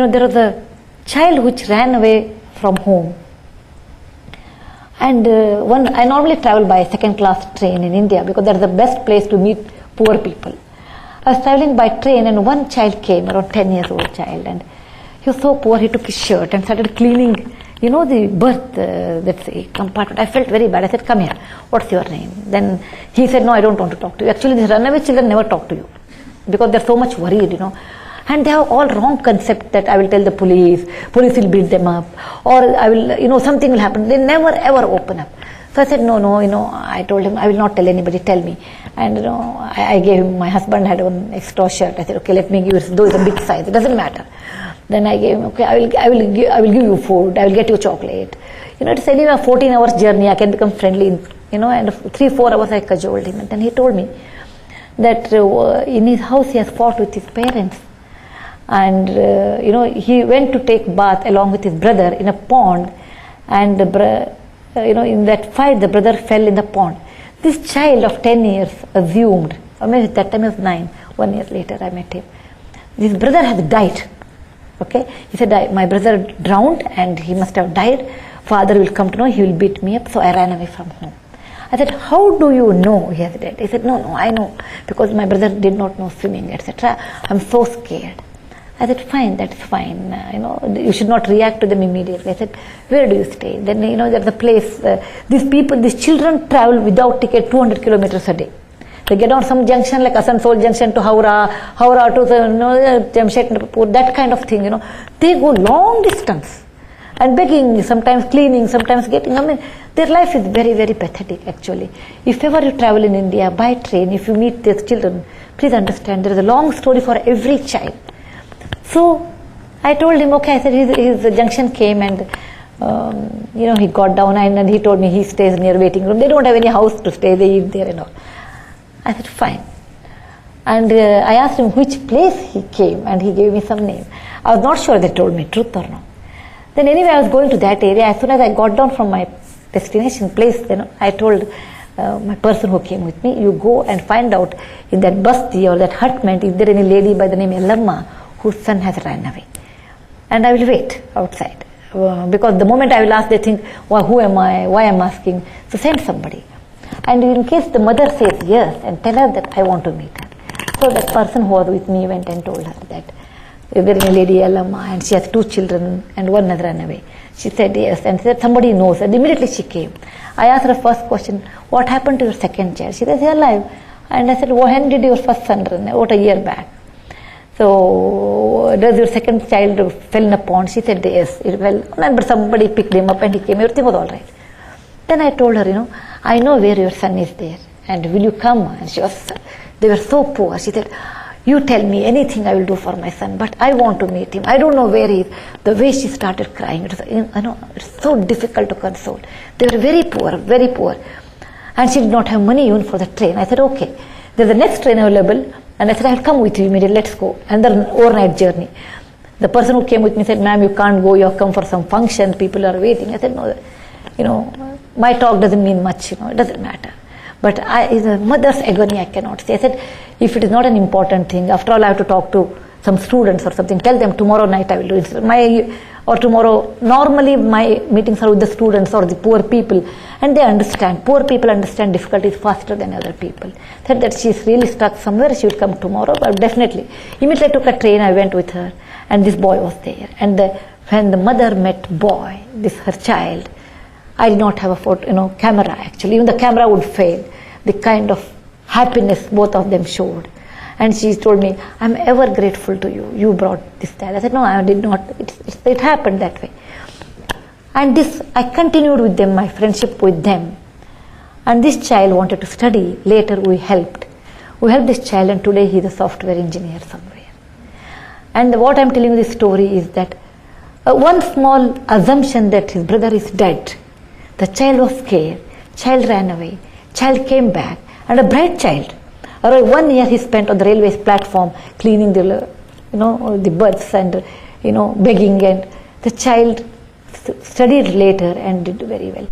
there was a child which ran away from home. And I normally travel by second class train in India because that's the best place to meet poor people. I was traveling by train and one child came, around 10 years old child, and he was so poor he took his shirt and started cleaning, the berth, compartment. I felt very bad. I said, come here, what's your name? Then he said, no, I don't want to talk to you. Actually, these runaway children never talk to you because they're so much worried, And they have all wrong concept that I will tell the police will beat them up, or I will, something will happen. They never ever open up. So I said, no, I told him, I will not tell anybody, tell me. And, I gave him, my husband had one extra shirt. I said, okay, let me give you, though it's a big size, it doesn't matter. Then I gave him, okay, I will give you food, I will get you chocolate. It's anyway a 14 hours journey, I can become friendly, and 3-4 hours I cajoled him. And then he told me that in his house he has fought with his parents. And, he went to take bath along with his brother in a pond, and in that fight the brother fell in the pond. This child of 10 years assumed, or maybe at that time he was 9, 1 year later I met him. This brother has died. Okay, he said, my brother drowned and he must have died. Father will come to know, he will beat me up, so I ran away from home. I said, how do you know he has died? He said, no, I know, because my brother did not know swimming, etc. I'm so scared. I said, fine, that's fine. You should not react to them immediately. I said, where do you stay? Then, there's a place, these children travel without ticket 200 kilometers a day. They get on some junction like Asansol junction to Howrah to Jamshedpur, that kind of thing, They go long distance and begging, sometimes cleaning, sometimes getting, their life is very, very pathetic actually. If ever you travel in India by train, if you meet these children, please understand there is a long story for every child. So I told him, okay, I said his junction came and he got down and he told me he stays near waiting room. They don't have any house to stay, they eat there and all. I said, fine. And I asked him which place he came and he gave me some name. I was not sure they told me truth or not. Then anyway, I was going to that area. As soon as I got down from my destination place, I told my person who came with me, you go and find out in that basti or that hutment, is there any lady by the name Ellamma whose son has ran away. And I will wait outside. Because the moment I will ask, they think, well, who am I, why am I asking? So send somebody. And in case the mother says yes, and tell her that I want to meet her. So that person who was with me went and told her that there is a lady Ellamma and she has 2 children and one has run away. She said yes, and said somebody knows. And immediately she came. I asked her first question, what happened to your second child? She said, he's alive. And I said, when did your first son run away? About a year back. So, does your second child fell in a pond? She said yes, it fell. But somebody picked him up and he came, everything was all right. Then I told her, I know where your son is there, and will you come? And they were so poor. She said, you tell me anything I will do for my son, but I want to meet him. I don't know where he is. The way she started crying, it's so difficult to console. They were very poor. And she did not have money even for the train. I said, okay, there's the next train available. And I said, I'll come with you immediately, let's go. And then overnight journey. The person who came with me said, ma'am, you can't go, you have come for some function, people are waiting. I said, no, my talk doesn't mean much, it doesn't matter. But it's a mother's agony, I cannot say. I said, if it is not an important thing, after all I have to talk to some students or something, tell them tomorrow night I will do it. Or tomorrow, normally my meetings are with the students or the poor people, and they understand. Poor people understand difficulties faster than other people. Said that she is really stuck somewhere, she will come tomorrow, but definitely. Immediately I took a train, I went with her, and this boy was there. And when the mother met boy, her child, I did not have a photo, camera actually. Even the camera would fail. The kind of happiness both of them showed. And she told me, I'm ever grateful to you. You brought this child. I said, no, I did not. It happened that way. And I continued with them, my friendship with them. And this child wanted to study. Later we helped. We helped this child, and today he is a software engineer somewhere. And what I'm telling you this story is that one small assumption that his brother is dead. The child was scared. Child ran away. Child came back. And a bright child. Around 1 year he spent on the railway platform cleaning the berths and begging, and the child studied later and did very well.